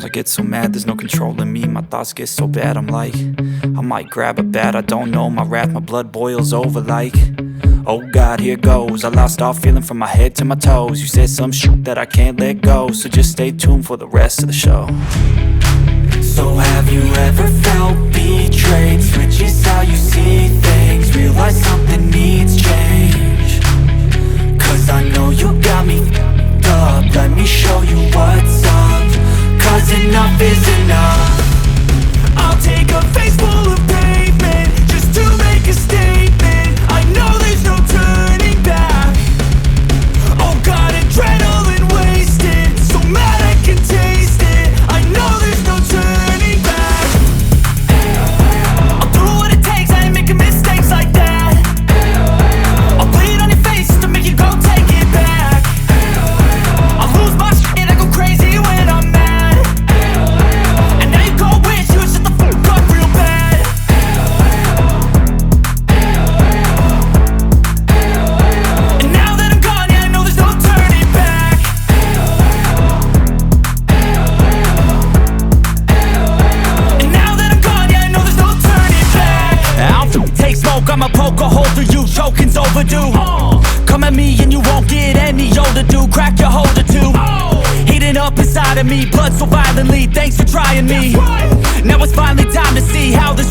Sometimes I get so mad, there's no controlling me. My thoughts get so bad, I'm like, I might grab a bat, I don't know. My wrath, my blood boils over like, oh God, here goes. I lost all feeling from my head to my toes. You said some shit that I can't let go, so just stay tuned for the rest of the show. So have you ever felt betrayed? Switches how you see things, realize something needs change. Cause I know you got me f***ed up, let me show you what's up. Cause enough is enough. I'll take a face full of pavement just to make a statement. I know there's no turning back. Oh God, adrenaline wasted, so mad I can taste it. I know there's no turning back. I'll do what it takes, I ain't making mistakes like that. I'll bleed on your face to make you go take it back. I'll lose my shit, I go crazy when I'm mad. And now you go wish you would shut the fuck up real bad. And now that I'm gone, yeah, I know there's no turning back. And now that I'm gone, yeah, I know there's no turning back. I don't take smoke, I'ma poke a hole through you, choking's overdue. Come at me and you won't get any older, dude. Crack your holder too. Heating up inside of me, blood so violently. Thanks for trying me. Now it's finally time to see how this